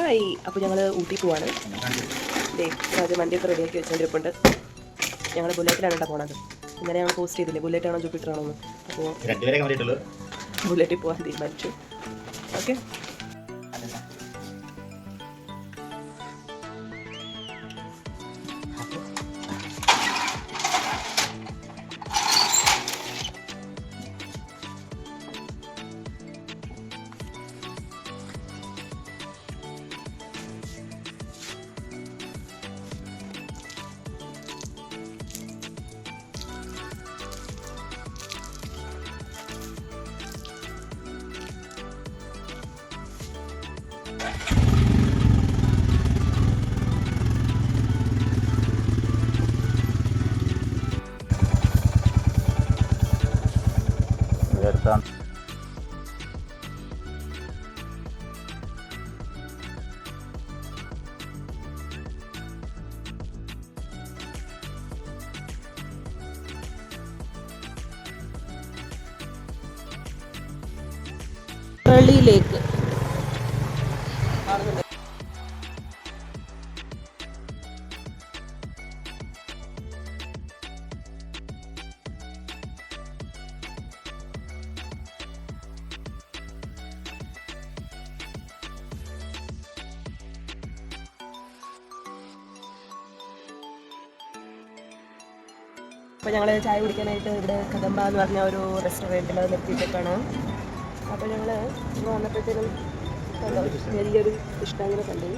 Hi, അപ്പോൾ ഞങ്ങൾ ഊട്ടി പോവാണ്. അത് വണ്ടിയൊക്കെ റെഡിയാക്കി വെച്ചുകൊണ്ടിരിപ്പുണ്ട്. ഞങ്ങൾ ബുള്ളറ്റിലാണ് കേട്ടോ പോണത്. ഇന്നലെ ഞങ്ങൾ പോസ്റ്റ് ചെയ്തില്ലേ ബുള്ളറ്റാണോ ജൂപ്പിറ്ററാണോ എന്ന്. അപ്പോൾ ബുള്ളറ്റിൽ പോകാൻ തീരുമാനിച്ചു. ഓക്കെ, പള്ളിയിലേക്ക് അപ്പോൾ ഞങ്ങൾ ചായ കുടിക്കാനായിട്ട് ഇവിടെ കദംബ എന്ന് പറഞ്ഞ ഒരു റെസ്റ്റോറൻറ്റിൽ നിർത്തിയിട്ടൊക്കെയാണ്. അപ്പോൾ ഞങ്ങൾ വന്നപ്പോഴത്തേനും വലിയൊരു ഇഷ്ടാങ്ങനെ കണ്ടു.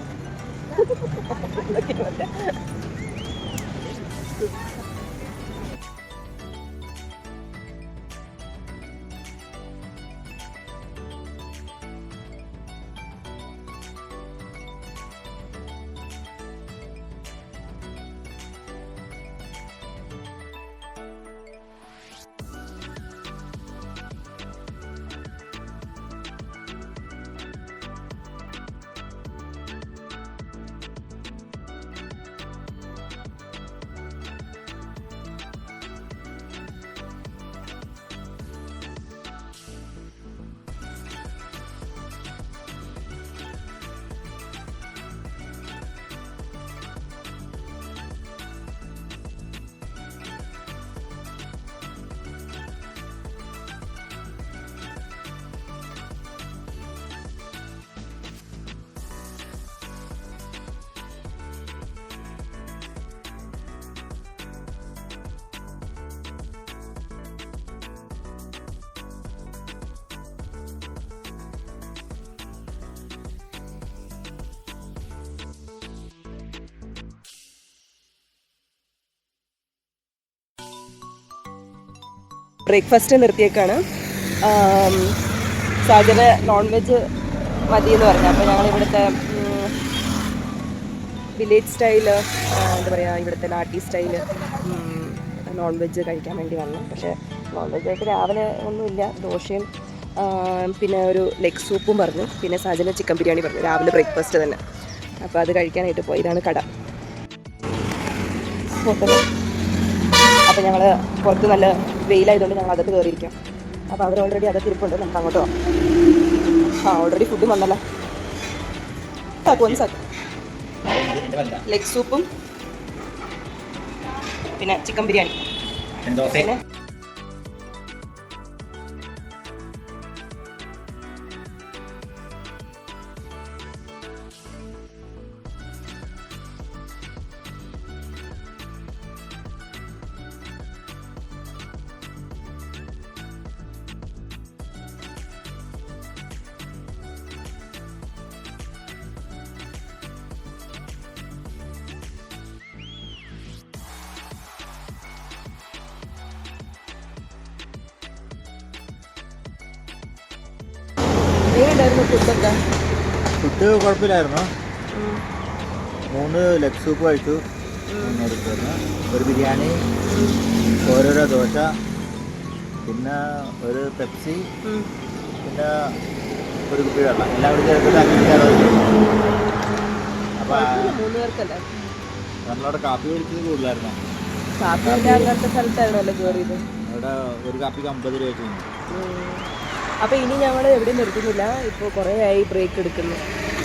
ബ്രേക്ക്ഫാസ്റ്റ് നിർത്തിയേക്കാണ്. സാജന് നോൺ വെജ് മതിയെന്ന് പറഞ്ഞു. അപ്പോൾ ഞങ്ങൾ ഇവിടുത്തെ വില്ലേജ് സ്റ്റൈല് എന്താ പറയുക, ഇവിടുത്തെ നാട്ടി സ്റ്റൈല് നോൺ വെജ് കഴിക്കാൻ വേണ്ടി വന്നു. പക്ഷേ നോൺ വെജായിട്ട് രാവിലെ ഒന്നുമില്ല. ദോശയും പിന്നെ ഒരു ലെഗ് സൂപ്പും പറഞ്ഞു. പിന്നെ സാജന് ചിക്കൻ ബിരിയാണി പറഞ്ഞു രാവിലെ ബ്രേക്ക്ഫാസ്റ്റ് തന്നെ. അപ്പോൾ അത് കഴിക്കാനായിട്ട് പോയി. ഇതാണ് കട. അപ്പോൾ ഞങ്ങൾ പുറത്ത് നല്ല വെയിലായതുകൊണ്ട് ഞങ്ങൾ അകത്ത് കയറിയിരിക്കാം. അപ്പോൾ അവർ ഓൾറെഡി അകത്ത് ഇരിപ്പുണ്ട്. നമുക്ക് അങ്ങോട്ട് പോകാം. ഓൾറെഡി ഫുഡും വന്നല്ലോ. ലെഗ് സൂപ്പും പിന്നെ ചിക്കൻ ബിരിയാണി പിന്നെ ഫുഡ് കുഴപ്പമില്ലായിരുന്നു. 3 ലെഗ് സൂപ്പ് കഴിച്ചു, ഒരു ബിരിയാണി, ഓരോരോ ദോശ, പിന്നെ ഒരു പെപ്സി, പിന്നെ ഒരു കുപ്പി വെള്ളം, എല്ലാം കൂടി ചേർത്തിട്ട് 560. അപ്പോൾ നമ്മളവിടെ കാപ്പി മേടിച്ചത് കൂടുതലായിരുന്നു. അവിടെ ഒരു കാപ്പിക്ക് 50 രൂപ വെച്ചു. അപ്പോൾ ഇനി ഞങ്ങൾ എവിടെ നിർത്തുന്നില്ല. ഇപ്പോൾ കുറേ ആയി ബ്രേക്ക് എടുക്കുന്നു.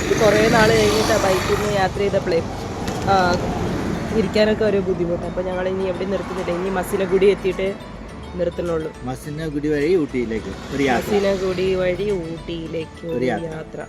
ഇത് കുറേ നാൾ കഴിഞ്ഞിട്ടാണ് ബൈക്കിൽ നിന്ന് യാത്ര ചെയ്തപ്പോഴേ ഇരിക്കാനൊക്കെ ഒരു ബുദ്ധിമുട്ട്. അപ്പോൾ ഞങ്ങൾ ഇനി എവിടെ നിർത്തുന്നില്ല, ഇനി മസിനഗുഡി എത്തിയിട്ട് നിർത്തുന്നുള്ളൂ. മസിനഗുഡി വഴി ഊട്ടിയിലേക്ക് ഒരു യാത്ര. മസിനഗുഡി വഴി ഊട്ടിയിലേക്ക് ഒരു യാത്ര.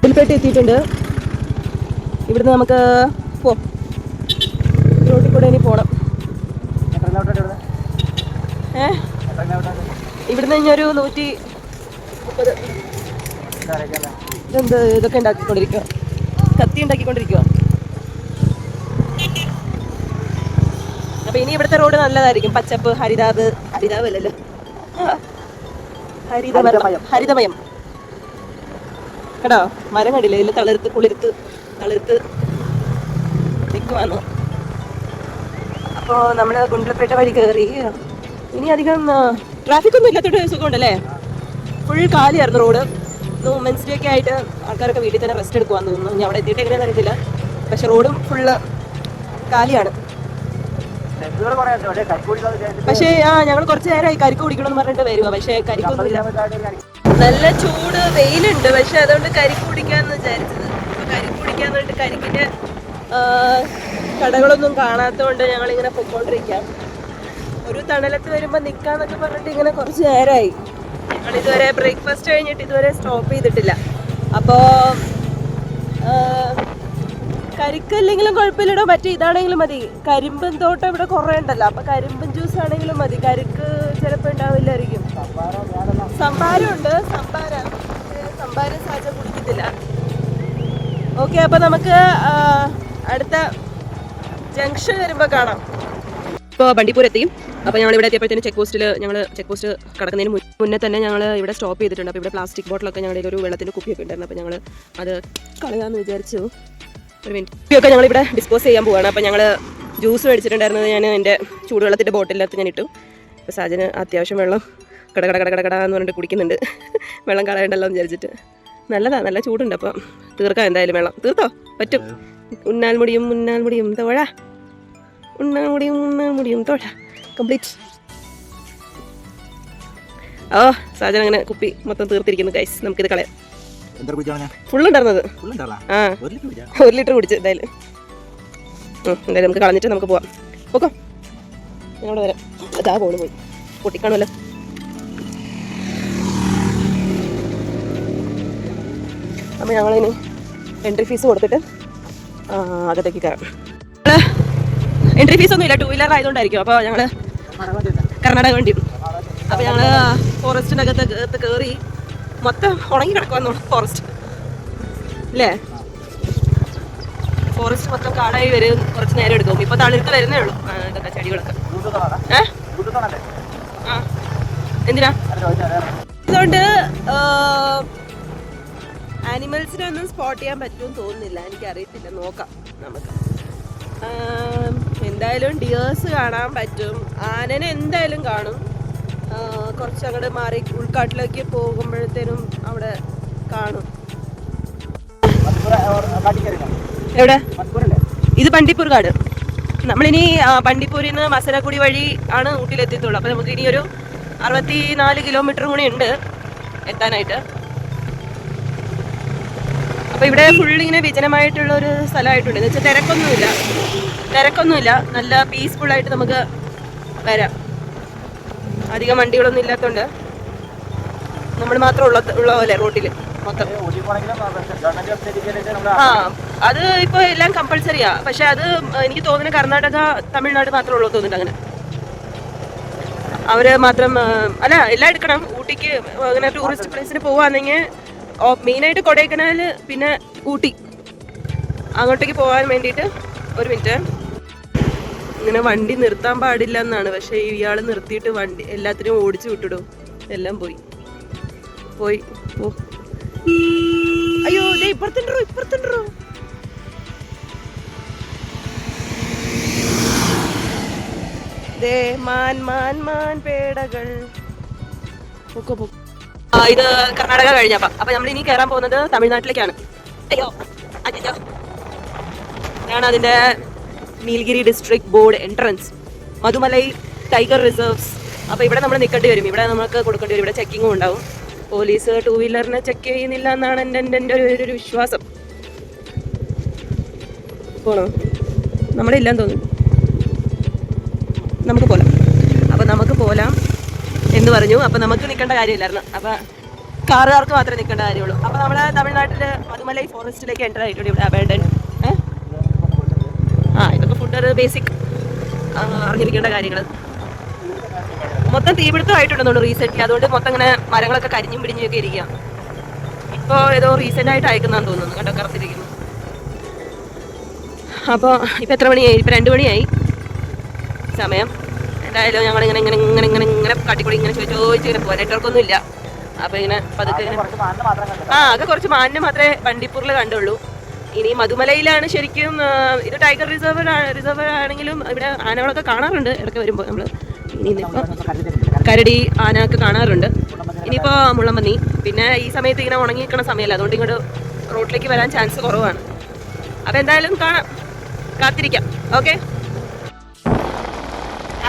പുൽപ്പേട്ട എത്തിയിട്ടുണ്ട്. ഇവിടുന്ന് നമുക്ക് റോട്ടിൽ കൂടെ ഇനി പോകണം. ഇവിടുന്ന് ഇനി ഒരു 130. ഇതെന്ത് ഇതൊക്കെ ഉണ്ടാക്കിക്കൊണ്ടിരിക്കുക, കത്തി ഉണ്ടാക്കിക്കൊണ്ടിരിക്കുക. അപ്പൊ ഇനി ഇവിടുത്തെ റോഡ് നല്ലതായിരിക്കും. പച്ചപ്പ്, ഹരിതാവല്ലല്ലോ, ഹരിതമയം കേട്ടോ. മരം കണ്ടില്ലേ, ഇതിൽ തളിർത്ത് നിൽക്കുവാന്ന്. അപ്പോൾ നമ്മൾ ഗുണ്ടൽപേട്ട വഴി കയറി. ഇനി അധികം ട്രാഫിക് ഒന്നും ഇല്ലാത്തൊരു സുഖമുണ്ടല്ലേ. ഫുൾ കാലിയായിരുന്നു റോഡ്. വുമൻസ് ഡേ ഒക്കെ ആയിട്ട് ആൾക്കാരൊക്കെ വീട്ടിൽ തന്നെ റെസ്റ്റ് എടുക്കുവാന്ന് തോന്നുന്നു. ഇനി അവിടെ എത്തിയിട്ട് എങ്ങനെയാണെന്ന് അറിയത്തില്ല. പക്ഷെ റോഡും ഫുള്ള് കാലിയാണ്. പക്ഷേ ഞങ്ങൾ കുറച്ച് നേരമായി കരിക്ക് കുടിക്കണമെന്ന് പറഞ്ഞിട്ട് വരുക. പക്ഷേ കരിക്കൊന്നുമില്ല, നല്ല ചൂട്, വെയിലുണ്ട്. പക്ഷെ അതുകൊണ്ട് കരിക്ക് കുടിക്കാന്ന് വിചാരിച്ചത്. കരിക്ക് കുടിക്കാന്ന് പറഞ്ഞിട്ട് കരിക്കിന്റെ കടകളൊന്നും കാണാത്തതുകൊണ്ട് ഞങ്ങളിങ്ങനെ പൊയ്ക്കൊണ്ടിരിക്കാം. ഒരു തണലത്ത് വരുമ്പോൾ നിൽക്കാന്നൊക്കെ പറഞ്ഞിട്ട് ഇങ്ങനെ കുറച്ച് നേരമായി. ഞങ്ങളിതുവരെ ബ്രേക്ക്ഫാസ്റ്റ് കഴിഞ്ഞിട്ട് ഇതുവരെ സ്റ്റോപ്പ് ചെയ്തിട്ടില്ല. അപ്പോൾ കരിക്കല്ലെങ്കിലും കുഴപ്പമില്ലടോ, മറ്റേ ഇതാണെങ്കിലും മതി. കരിമ്പൻ തോട്ടം ഇവിടെ കുറേ ഉണ്ടല്ലോ, അപ്പോൾ കരിമ്പൻ ജ്യൂസ് ആണെങ്കിലും മതി. കരിക്ക് ചിലപ്പോൾ ഉണ്ടാവില്ലായിരിക്കും. സംഭാരമുണ്ട്, സംഭാരം സാജ കുടിക്കത്തില്ല. ഓക്കെ, അപ്പോൾ നമുക്ക് അടുത്ത ജംഗ്ഷൻ വരുമ്പോൾ കാണാം. ഇപ്പോൾ ബണ്ടിപ്പൂരെത്തിയും. അപ്പോൾ ഞങ്ങൾ ഇവിടെ എത്തിയപ്പോഴത്തേനും ചെക്ക് പോസ്റ്റ് കടക്കുന്നതിന് മുന്നേ തന്നെ ഞങ്ങൾ ഇവിടെ സ്റ്റോപ്പ് ചെയ്തിട്ടുണ്ട്. അപ്പോൾ ഇവിടെ പ്ലാസ്റ്റിക് ബോട്ടിലൊക്കെ ഞങ്ങളുടെ ഒരു വെള്ളത്തിൻ്റെ കുപ്പിയൊക്കെ ഉണ്ടായിരുന്നു. അപ്പോൾ ഞങ്ങൾ അത് കളയാമെന്ന് വിചാരിച്ചു. ഒരു മിനിറ്റ്. കുപ്പിയൊക്കെ ഞങ്ങളിവിടെ ഡിസ്പോസ് ചെയ്യാൻ പോവുകയാണ്. അപ്പോൾ ഞങ്ങൾ ജ്യൂസ് മേടിച്ചിട്ടുണ്ടായിരുന്നത് ഞാൻ എൻ്റെ ചൂടുവെള്ളത്തിൻ്റെ ബോട്ടിലിനകത്ത് ഞാൻ ഇട്ടു. അപ്പോൾ സാജന് അത്യാവശ്യം വെള്ളം കടന്ന് പറഞ്ഞിട്ട് കുടിക്കുന്നുണ്ട്. വെള്ളം കളയണ്ടല്ലോ എന്ന് വിചാരിച്ചിട്ട്. നല്ലതാണ്, നല്ല ചൂടുണ്ട്. അപ്പോൾ തീർക്കാം എന്തായാലും. വെള്ളം തീർത്തോ? പറ്റും. ഉണ്ണാൽമുടിയും തോഴ കംപ്ലീറ്റ്. സാജൻ അങ്ങനെ കുപ്പി മൊത്തം തീർത്തിരിക്കുന്നു ഗൈസ്. നമുക്കിത് കളയാം. ഫുള്ളുണ്ടായിരുന്നത്. 1 ലിറ്റർ കുടിച്ച് എന്തായാലും നമുക്ക് കളഞ്ഞിട്ട് നമുക്ക് പോവാം. ഓക്കോ, ഞങ്ങൾ വരാം. അതാ പോയി പൊട്ടിക്കാണല്ലോ. അപ്പോൾ ഞങ്ങളിനി എൻട്രി ഫീസ് കൊടുത്തിട്ട് അകത്തേക്ക് കയറാം. എൻട്രി ഫീസ് ഒന്നും ഇല്ല, 2 വീലർ ആയതുകൊണ്ടായിരിക്കും. അപ്പോൾ ഞങ്ങൾ കർണാടക വണ്ടി. അപ്പോൾ ഞങ്ങൾ ഫോറസ്റ്റിൻ്റെ അകത്ത് കയറി. മൊത്തം ഉണങ്ങി കിടക്കുവാന്ന് ഫോറസ്റ്റ് അല്ലേ. ഫോറസ്റ്റ് മൊത്തം കാടായി വരും, കുറച്ച് നേരം എടുക്കും. ഇപ്പോൾ തളിർത്ത് വരുന്നേ ഉള്ളൂ ഇതൊക്കെ ചെടികളൊക്കെ. എന്തിനാ? അതുകൊണ്ട് ആനിമൽസിനെ ഒന്നും സ്പോട്ട് ചെയ്യാൻ പറ്റുമെന്ന് തോന്നുന്നില്ല, എനിക്കറിയത്തില്ല. നോക്കാം നമുക്ക്. എന്തായാലും ഡിയേഴ്സ് കാണാൻ പറ്റും. ആനനെ എന്തായാലും കാണും. കുറച്ച് അങ്ങോട്ട് മാറി ഉൾക്കാട്ടിലേക്ക് പോകുമ്പോഴത്തേനും അവിടെ കാണും. എവിടെ? ഇത് ബണ്ടിപ്പൂർ കാട്. നമ്മളിനി ബണ്ടിപ്പൂരിൽ നിന്ന് മസനഗുഡി വഴി ആണ് ഊട്ടിയിലെത്തിയത്തുള്ളൂ. അപ്പോൾ നമുക്ക് ഇനി ഒരു 64 കിലോമീറ്റർ കൂടി ഉണ്ട് എത്താനായിട്ട്. അപ്പോൾ ഇവിടെ ഫുള്ളിങ്ങനെ വിജനമായിട്ടുള്ള ഒരു സ്ഥലമായിട്ടുണ്ട്. എന്ന് വെച്ചാൽ തിരക്കൊന്നുമില്ല, നല്ല പീസ്ഫുള്ളായിട്ട് നമുക്ക് വരാം. അധികം വണ്ടികളൊന്നും ഇല്ലാത്തതുകൊണ്ട് നമ്മൾ മാത്രം ഉള്ള പോലെ റോട്ടിൽ മൊത്തം. അത് ഇപ്പോൾ എല്ലാം കമ്പൾസറിയാ. പക്ഷെ അത് എനിക്ക് തോന്നുന്നു കർണാടക, തമിഴ്നാട് മാത്രമേ ഉള്ളൂ തോന്നുന്നുണ്ട്. അങ്ങനെ അവർ മാത്രം അല്ല, എല്ലാം എടുക്കണം. ഊട്ടിക്ക് അങ്ങനെ ടൂറിസ്റ്റ് പ്ലേസിന് പോവുകയാണെങ്കിൽ മെയിനായിട്ട് കൊടൈക്കനാൽ, പിന്നെ ഊട്ടി, അങ്ങോട്ടേക്ക് പോകാൻ വേണ്ടിയിട്ട്. ഒരു മിനിറ്റ്. ഇങ്ങനെ വണ്ടി നിർത്താൻ പാടില്ല എന്നാണ്. പക്ഷെ ഇയാൾ നിർത്തിയിട്ട് വണ്ടി എല്ലാത്തിനും ഓടിച്ചു വിട്ടിടും. എല്ലാം പോയി. ഓ അയ്യോ ദേ ഇപ്പുറത്തുണ്ടോ. ദേ മാൻ പേടകൾ. ഇത് കർണാടക കഴിഞ്ഞപ്പോ അപ്പൊ നമ്മൾ ഇനി കയറാൻ പോകുന്നത് തമിഴ്നാട്ടിലേക്കാണ്. അയ്യോ ഞാൻ അതിന്റെ Nilgiri district board entrance Mudumalai tiger reserves. അപ്പൊ ഇവിടെ നമ്മൾ നിൽക്കേണ്ടി വരും. ഇവിടെ നമുക്ക് കൊടുക്കേണ്ടി വരും. ഇവിടെ ചെക്കിങ്ങും ഉണ്ടാവും. പോലീസ് 2 വീലറിനെ ചെക്ക് ചെയ്യുന്നില്ല എന്നാണ് എൻ്റെ ഒരു വിശ്വാസം. പോണോ? നമ്മുടെ ഇല്ലാന്ന് തോന്നുന്നു. നമുക്ക് പോലാം. അപ്പം നമുക്ക് പോലാം എന്ന് പറഞ്ഞു. അപ്പം നമുക്ക് നിൽക്കേണ്ട കാര്യമില്ലായിരുന്നു. അപ്പം കാറുകാർക്ക് മാത്രമേ നിൽക്കേണ്ട കാര്യമുള്ളൂ. അപ്പം നമ്മുടെ തമിഴ്നാട്ടിൽ മധുമലൈ ഫോറസ്റ്റിലേക്ക് എൻ്റർ ആയിട്ടുണ്ട്. ഇവിടെ അബാൻഡൻ ഇതൊക്കെ ഫുഡ് ഒരു ബേസിക് അറിഞ്ഞിരിക്കേണ്ട കാര്യങ്ങൾ. മൊത്തം തീപിടുത്തമായിട്ടുണ്ടെന്നുള്ളൂ റീസെൻ്റ്ലി. അതുകൊണ്ട് മൊത്തം ഇങ്ങനെ മരങ്ങളൊക്കെ കരിഞ്ഞും പിടിഞ്ഞൊക്കെ ഇരിക്കുക. ഇപ്പോൾ ഏതോ റീസെൻ്റ് ആയിട്ട് അയക്കുന്നതാന്ന് തോന്നുന്നു. കേട്ടോ കറുത്തിരിക്കുന്നു. അപ്പോൾ ഇപ്പം എത്ര മണിയായി? ഇപ്പം 2 മണിയായി സമയം. എന്തായാലും ഞങ്ങളിങ്ങനെ കാട്ടിക്കൂടി ഇങ്ങനെ ചോദിച്ച് ഇങ്ങനെ പോകാൻ നെറ്റ്വർക്കൊന്നും ഇല്ല. അപ്പോൾ ഇങ്ങനെ പതുക്കെ ആകെ കുറച്ച് മാനിനെ മാത്രമേ ബണ്ടിപ്പൂരിൽ കണ്ടുള്ളൂ. ഇനി മധുമലയിലാണ് ശരിക്കും ഇത് ടൈഗർ റിസർവ് ആണെങ്കിലും ഇവിടെ ആനകളൊക്കെ കാണാറുണ്ട് ഇടയ്ക്ക് വരുമ്പോൾ. നമ്മൾ ഇനിയിപ്പോൾ കരടി ആന ഒക്കെ കാണാറുണ്ട്. ഇനിയിപ്പോൾ മുള്ളമ്പന്നി. പിന്നെ ഈ സമയത്ത് ഇങ്ങനെ ഉണങ്ങി നിൽക്കുന്ന സമയമല്ല. അതുകൊണ്ട് ഇങ്ങോട്ട് റോഡിലേക്ക് വരാൻ ചാൻസ് കുറവാണ്. അപ്പോൾ എന്തായാലും കാണാം, കാത്തിരിക്കാം. ഓക്കെ,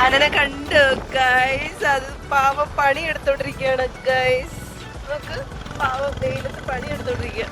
ആനനെ കണ്ടു ഗൈസ്. അത് പാവം പണി എടുത്തോണ്ടിരിക്കുകയാണ് ഗൈസ്. നമുക്ക് പാവം വെയിലത്ത് പണി എടുത്തോണ്ടിരിക്കുക.